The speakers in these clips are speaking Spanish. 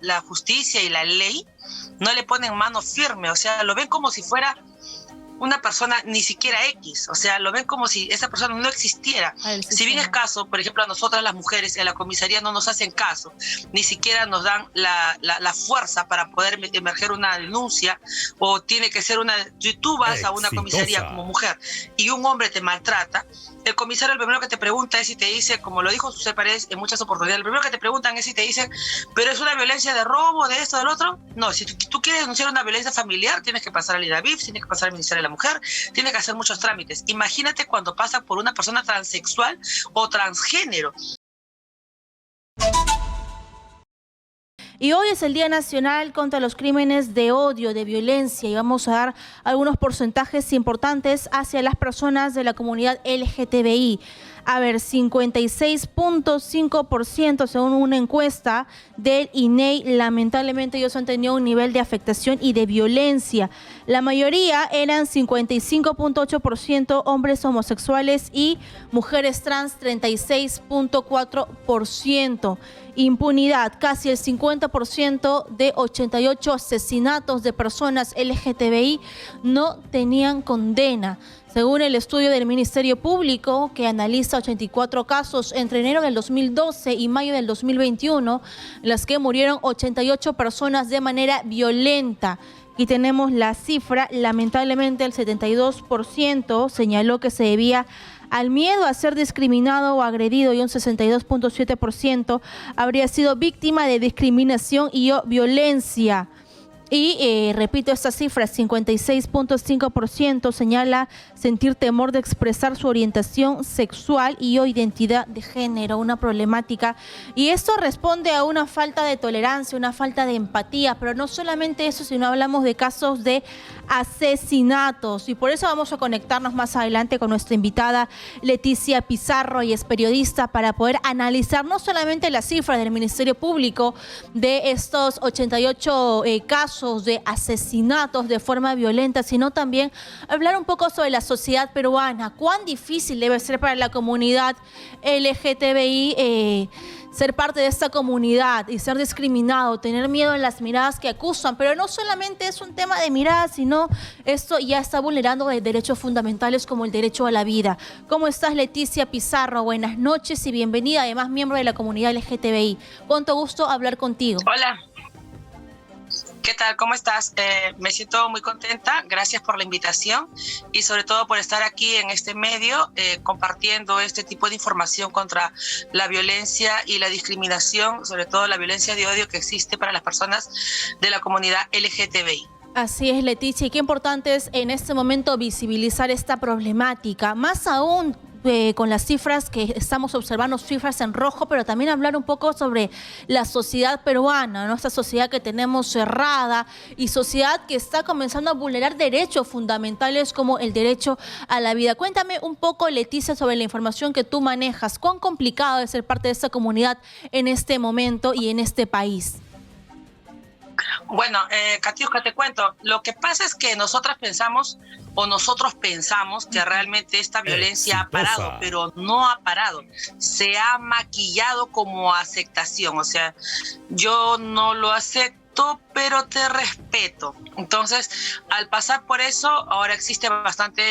la justicia y la ley no le ponen mano firme, o sea, lo ven como si fuera una persona ni siquiera X, o sea, lo ven como si esa persona no existiera. Si bien es caso, por ejemplo, a nosotras las mujeres en la comisaría no nos hacen caso, ni siquiera nos dan la fuerza para poder emerger una denuncia, o tiene que ser tú vas a una comisaría como mujer y un hombre te maltrata, el comisario el primero que te pregunta es y te dice, como lo dijo Susé Paredes en muchas oportunidades, el primero que te preguntan es y te dicen, pero es una violencia de robo, de esto, del otro. No, si tú quieres denunciar una violencia familiar, tienes que pasar al IDAVIF, tienes que pasar al Ministerio de la Mujer, tienes que hacer muchos trámites. Imagínate cuando pasa por una persona transexual o transgénero. Y hoy es el Día Nacional contra los Crímenes de Odio, de Violencia, y vamos a dar algunos porcentajes importantes hacia las personas de la comunidad LGTBI. A ver, 56.5% según una encuesta del INEI, lamentablemente ellos han tenido un nivel de afectación y de violencia. La mayoría eran 55.8% hombres homosexuales y mujeres trans 36.4%. Impunidad, casi el 50% de 88 asesinatos de personas LGTBI no tenían condena. Según el estudio del Ministerio Público, que analiza 84 casos entre enero del 2012 y mayo del 2021, en las que murieron 88 personas de manera violenta. Y tenemos la cifra, lamentablemente el 72% señaló que se debía al miedo a ser discriminado o agredido, y un 62.7% habría sido víctima de discriminación y o violencia. Y repito esta cifra, 56.5% señala sentir temor de expresar su orientación sexual y o identidad de género, una problemática. Y esto responde a una falta de tolerancia, una falta de empatía, pero no solamente eso, sino hablamos de casos de asesinatos. Y por eso vamos a conectarnos más adelante con nuestra invitada Leticia Pizarro, y es periodista, para poder analizar no solamente las cifras del Ministerio Público de estos 88 casos de asesinatos de forma violenta, sino también hablar un poco sobre la sociedad peruana. Cuán difícil debe ser para la comunidad LGTBI ser parte de esta comunidad y ser discriminado, tener miedo en las miradas que acusan. Pero no solamente es un tema de miradas, sino esto ya está vulnerando derechos fundamentales como el derecho a la vida. ¿Cómo estás, Leticia Pizarro? Buenas noches y bienvenida, además miembro de la comunidad LGTBI. Cuánto gusto hablar contigo. Hola. ¿Qué tal? ¿Cómo estás? Me siento muy contenta, gracias por la invitación y sobre todo por estar aquí en este medio compartiendo este tipo de información contra la violencia y la discriminación, sobre todo la violencia de odio que existe para las personas de la comunidad LGTBI. Así es, Leticia, y qué importante es en este momento visibilizar esta problemática, más aún con las cifras que estamos observando, cifras en rojo, pero también hablar un poco sobre la sociedad peruana, nuestra sociedad que tenemos cerrada y sociedad que está comenzando a vulnerar derechos fundamentales como el derecho a la vida. Cuéntame un poco, Leticia, sobre la información que tú manejas. ¿Cuán complicado es ser parte de esta comunidad en este momento y en este país? Bueno, Katiuska, te cuento. Lo que pasa es que nosotros pensamos que realmente esta violencia ha parado, pero no ha parado. Se ha maquillado como aceptación. O sea, yo no lo acepto, pero te respeto. Entonces, al pasar por eso, ahora existe bastante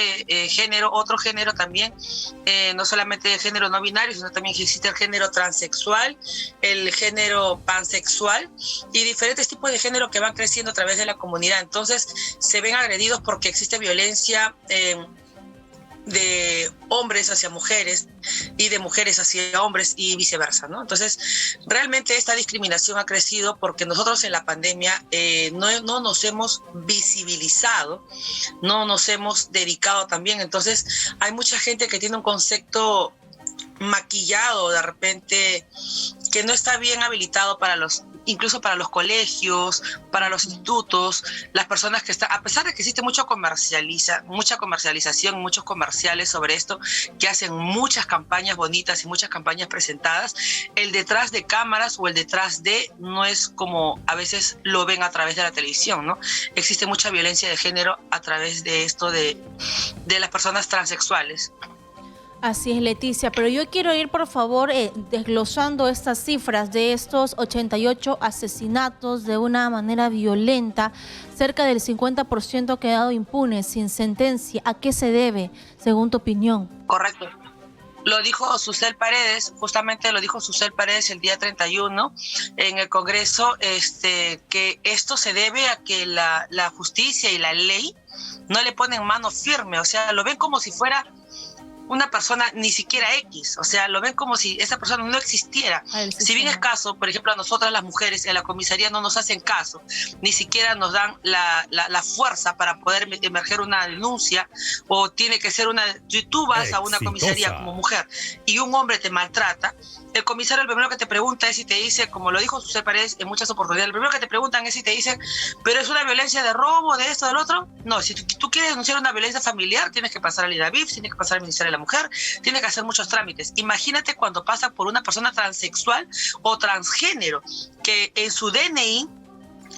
género, otro género también, no solamente el género no binario, sino también existe el género transexual, el género pansexual y diferentes tipos de género que van creciendo a través de la comunidad. Entonces, se ven agredidos porque existe violencia de hombres hacia mujeres y de mujeres hacia hombres y viceversa, ¿no? Entonces, realmente esta discriminación ha crecido porque nosotros en la pandemia no nos hemos visibilizado, no nos hemos dedicado también. Entonces, hay mucha gente que tiene un concepto maquillado de repente que no está bien habilitado incluso para los colegios, para los institutos, las personas que están, a pesar de que existe mucha comercialización, muchos comerciales sobre esto, que hacen muchas campañas bonitas y muchas campañas presentadas, el detrás de cámaras o el detrás de no es como a veces lo ven a través de la televisión, ¿no? Existe mucha violencia de género a través de esto de las personas transexuales. Así es, Leticia, pero yo quiero ir, por favor, desglosando estas cifras de estos 88 asesinatos de una manera violenta. Cerca del 50% ha quedado impune, sin sentencia. ¿A qué se debe, según tu opinión? Correcto. Lo dijo Susel Paredes, justamente lo dijo Susel Paredes el día 31 en el Congreso, que esto se debe a que la justicia y la ley no le ponen mano firme, o sea, lo ven como si fuera una persona ni siquiera X, o sea, lo ven como si esa persona no existiera. Si bien es caso, por ejemplo, a nosotras las mujeres en la comisaría no nos hacen caso, ni siquiera nos dan la fuerza para poder emerger una denuncia, o tiene que ser tú vas a una comisaría como mujer y un hombre te maltrata, el comisario el primero que te pregunta es y te dice, como lo dijo Susel Paredes en muchas oportunidades, el primero que te preguntan es y te dicen, pero es una violencia de robo, de esto, del otro. No, si tú quieres denunciar una violencia familiar, tienes que pasar al IDAVIF, tienes que pasar al Ministerio de la Mujer, tienes que hacer muchos trámites. Imagínate cuando pasa por una persona transexual o transgénero, que en su DNI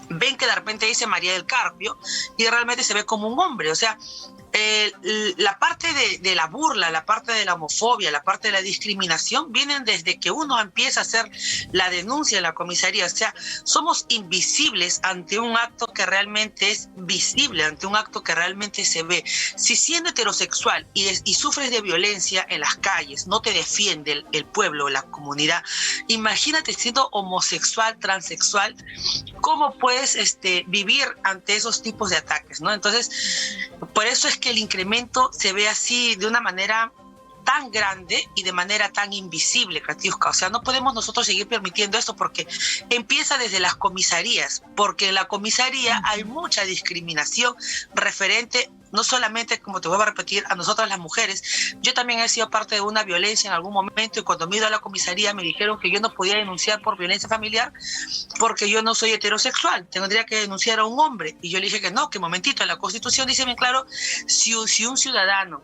ven que de repente dice María del Carpio y realmente se ve como un hombre, o sea, la parte de la burla, la parte de la homofobia, la parte de la discriminación vienen desde que uno empieza a hacer la denuncia en la comisaría. O sea, somos invisibles ante un acto que realmente es visible, ante un acto que realmente se ve. Si siendo heterosexual y sufres de violencia en las calles, no te defiende el pueblo, la comunidad, imagínate siendo homosexual, transexual, ¿cómo puedes vivir ante esos tipos de ataques, ¿no? Entonces, por eso es que el incremento se ve así de una manera tan grande y de manera tan invisible, Katiuska. O sea, no podemos nosotros seguir permitiendo esto porque empieza desde las comisarías, porque en la comisaría hay mucha discriminación referente, no solamente, como te vuelvo a repetir, a nosotras las mujeres. Yo también he sido parte de una violencia en algún momento y cuando me he ido a la comisaría me dijeron que yo no podía denunciar por violencia familiar porque yo no soy heterosexual, tendría que denunciar a un hombre. Y yo le dije que no, que momentito, en la Constitución dice bien claro, si un ciudadano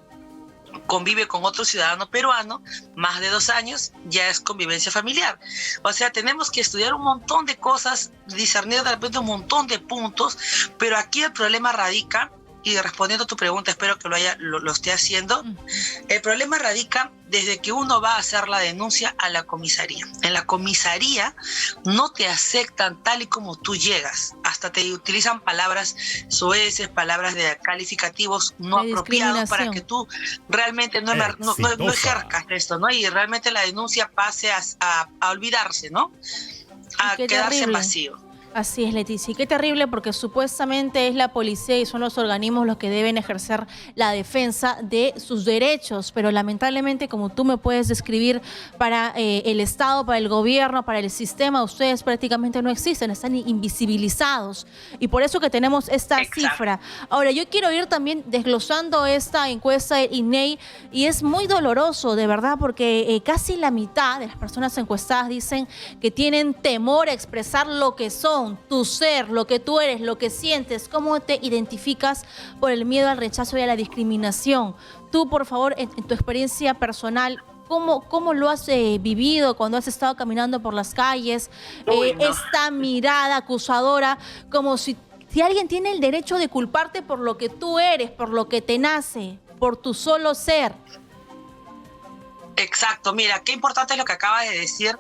convive con otro ciudadano peruano, más de 2 años, ya es convivencia familiar. O sea, tenemos que estudiar un montón de cosas, discernir de repente un montón de puntos, pero aquí el problema radica, y respondiendo a tu pregunta, espero que lo esté haciendo, el problema radica desde que uno va a hacer la denuncia a la comisaría. En la comisaría no te aceptan tal y como tú llegas, hasta te utilizan palabras soeces, palabras de calificativos no apropiados para que tú realmente no ejerzcas esto, ¿no? Y realmente la denuncia pase a olvidarse, ¿no? A quedarse en vacío. Así es, Leticia. Y qué terrible porque supuestamente es la policía y son los organismos los que deben ejercer la defensa de sus derechos, pero lamentablemente, como tú me puedes describir, para el Estado, para el gobierno, para el sistema, ustedes prácticamente no existen, están invisibilizados. Y por eso que tenemos esta cifra. Ahora, yo quiero ir también desglosando esta encuesta del INEI y es muy doloroso, de verdad, porque casi la mitad de las personas encuestadas dicen que tienen temor a expresar lo que son, tu ser, lo que tú eres, lo que sientes, cómo te identificas por el miedo al rechazo y a la discriminación. Tú, por favor, en tu experiencia personal, ¿cómo lo has vivido cuando has estado caminando por las calles? Esta mirada acusadora, como si alguien tiene el derecho de culparte por lo que tú eres, por lo que te nace, por tu solo ser. Exacto, mira, qué importante es lo que acabas de decir,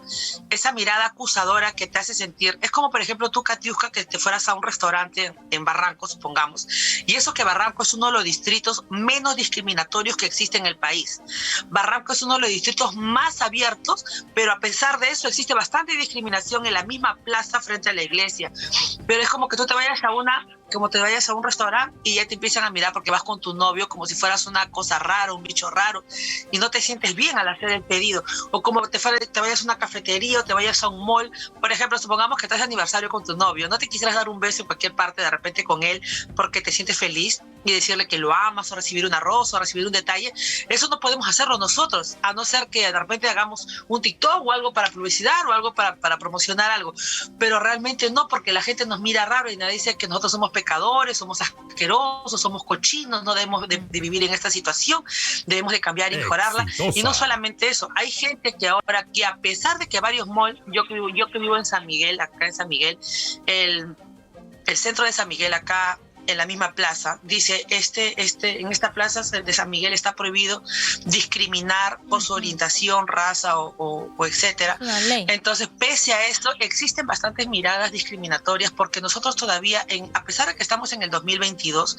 esa mirada acusadora que te hace sentir, es como por ejemplo tú, Katiuska, que te fueras a un restaurante en Barranco, supongamos, y eso que Barranco es uno de los distritos menos discriminatorios que existe en el país. Barranco es uno de los distritos más abiertos, pero a pesar de eso existe bastante discriminación en la misma plaza frente a la iglesia, pero es como que tú te vayas a un restaurante y ya te empiezan a mirar porque vas con tu novio como si fueras una cosa rara, un bicho raro, y no te sientes bien al hacer el pedido. O como te vayas a una cafetería o te vayas a un mall, por ejemplo, supongamos que estás de aniversario con tu novio, no te quisieras dar un beso en cualquier parte de repente con él porque te sientes feliz y decirle que lo amas o recibir una rosa o recibir un detalle. Eso no podemos hacerlo nosotros, a no ser que de repente hagamos un TikTok o algo para publicidad o algo para promocionar algo, pero realmente no, porque la gente nos mira raro y nos dice que nosotros somos pecadores, somos asquerosos, somos cochinos, no debemos de vivir en esta situación, debemos de cambiar y mejorarla. Y no solamente eso, hay gente que ahora, que a pesar de que varios malls, yo que vivo en San Miguel, acá en San Miguel, el centro de San Miguel acá en la misma plaza, dice, en esta plaza de San Miguel está prohibido discriminar por su orientación, raza o etcétera. Entonces, pese a esto, existen bastantes miradas discriminatorias porque nosotros todavía, a pesar de que estamos en el 2022,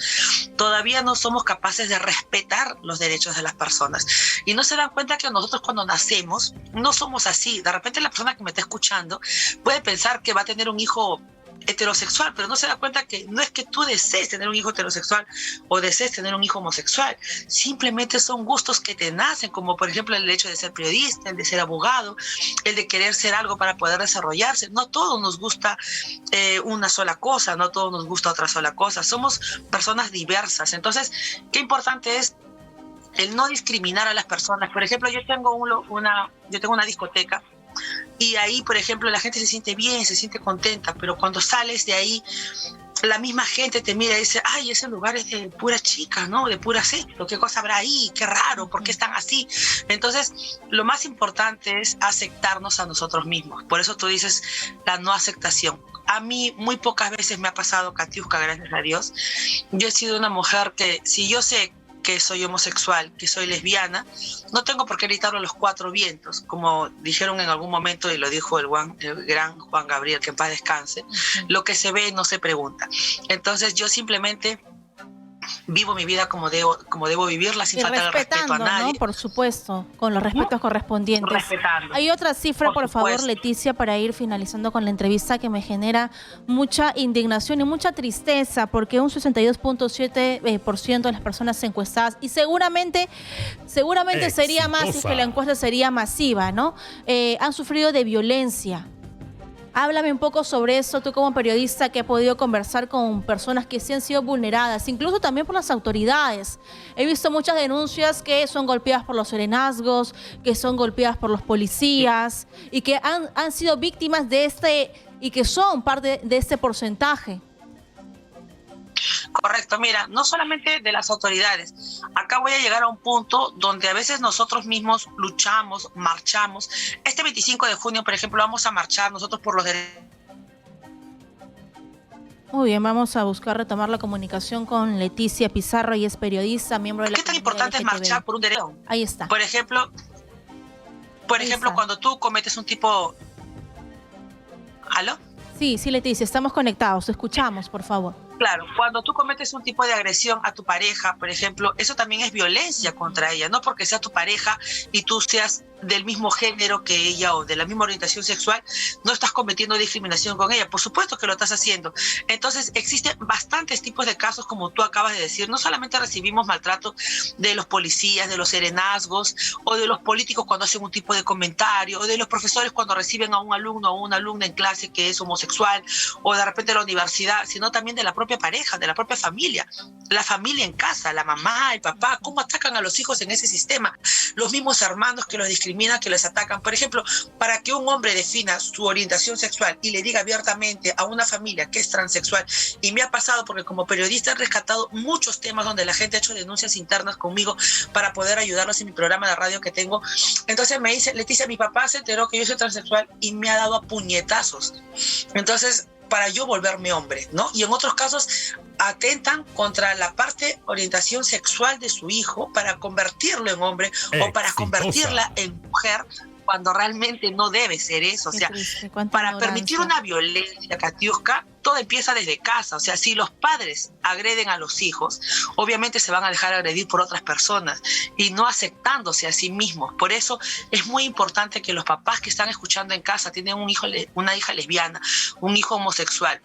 todavía no somos capaces de respetar los derechos de las personas. Y no se dan cuenta que nosotros cuando nacemos no somos así. De repente la persona que me está escuchando puede pensar que va a tener un hijo heterosexual, pero no se da cuenta que no es que tú desees tener un hijo heterosexual o desees tener un hijo homosexual, simplemente son gustos que te nacen, como por ejemplo el hecho de ser periodista, el de ser abogado, el de querer ser algo para poder desarrollarse. No todos nos gusta una sola cosa, no todos nos gusta otra sola cosa, somos personas diversas. Entonces, qué importante es el no discriminar a las personas. Por ejemplo, yo tengo una discoteca y ahí, por ejemplo, la gente se siente bien, se siente contenta, pero cuando sales de ahí, la misma gente te mira y dice, ay, ese lugar es de pura chica, ¿no? De pura sexo, ¿qué cosa habrá ahí? Qué raro, ¿por qué están así? Entonces, lo más importante es aceptarnos a nosotros mismos. Por eso tú dices la no aceptación. A mí muy pocas veces me ha pasado, Katiuska, gracias a Dios. Yo he sido una mujer que, si yo sé que soy homosexual, que soy lesbiana, no tengo por qué gritarlo a los cuatro vientos, como dijeron en algún momento y lo dijo el gran Juan Gabriel, que en paz descanse, lo que se ve no se pregunta. Entonces yo simplemente vivo mi vida como debo vivirla, sin faltar el respeto a nadie. ¿No? Por supuesto, con los respetos correspondientes. Respetando. Hay otra cifra, por favor, Leticia, para ir finalizando con la entrevista, que me genera mucha indignación y mucha tristeza, porque un 62.7% de las personas encuestadas, y seguramente sería más si que la encuesta sería masiva, ¿no? Han sufrido de violencia. Háblame un poco sobre eso, tú como periodista que has podido conversar con personas que sí han sido vulneradas, incluso también por las autoridades. He visto muchas denuncias que son golpeadas por los serenazgos, que son golpeadas por los policías y que han sido víctimas de y que son parte de este porcentaje. Correcto, mira, no solamente de las autoridades. Acá voy a llegar a un punto donde a veces nosotros mismos luchamos, marchamos. Este 25 de junio, por ejemplo, vamos a marchar nosotros por los derechos. Muy bien, vamos a buscar retomar la comunicación con Leticia Pizarro, y es periodista, miembro de la ¿Qué tan importante es marchar por un derecho? Ahí está. Por ejemplo, cuando tú cometes un tipo... ¿Aló? Sí, Leticia, estamos conectados, te escuchamos, por favor. Claro, cuando tú cometes un tipo de agresión a tu pareja, por ejemplo, eso también es violencia contra ella, no porque sea tu pareja y tú seas del mismo género que ella o de la misma orientación sexual, no estás cometiendo discriminación con ella. Por supuesto que lo estás haciendo. Entonces, existen bastantes tipos de casos, como tú acabas de decir. No solamente recibimos maltrato de los policías, de los serenazgos, o de los políticos cuando hacen un tipo de comentario, o de los profesores cuando reciben a un alumno o una alumna en clase que es homosexual, o de repente de la universidad, sino también de la propia pareja, de la propia familia. La familia en casa, la mamá, el papá, cómo atacan a los hijos en ese sistema. Los mismos hermanos que los discriminan, que les atacan. Por ejemplo, para que un hombre defina su orientación sexual y le diga abiertamente a una familia que es transexual, y me ha pasado porque como periodista he rescatado muchos temas donde la gente ha hecho denuncias internas conmigo para poder ayudarlos en mi programa de radio que tengo. Entonces me dice, Leticia, mi papá se enteró que yo soy transexual y me ha dado a puñetazos. Entonces, para yo volverme hombre, ¿no? Y en otros casos atentan contra la parte orientación sexual de su hijo para convertirlo en hombre o para convertirla en mujer, cuando realmente no debe ser eso. O sea, para permitir una violencia, Katiuska, todo empieza desde casa. O sea, si los padres agreden a los hijos, obviamente se van a dejar agredir por otras personas y no aceptándose a sí mismos. Por eso es muy importante que los papás que están escuchando en casa, tienen una hija lesbiana, un hijo homosexual,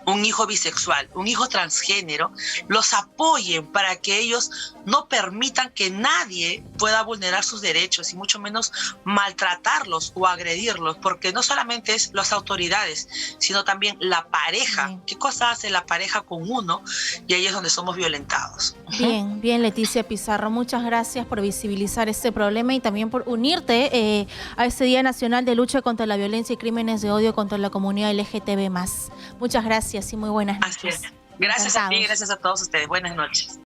un hijo bisexual, un hijo transgénero, los apoyen para que ellos no permitan que nadie pueda vulnerar sus derechos y mucho menos maltratarlos o agredirlos, porque no solamente es las autoridades, sino también la pareja. ¿Qué cosa hace la pareja con uno? Y ahí es donde somos violentados. Bien, Leticia Pizarro, muchas gracias por visibilizar este problema y también por unirte a este Día Nacional de Lucha contra la Violencia y Crímenes de Odio contra la comunidad LGTB+. Muchas gracias y muy buenas noches. Así es. Gracias a ti y gracias a todos ustedes. Buenas noches.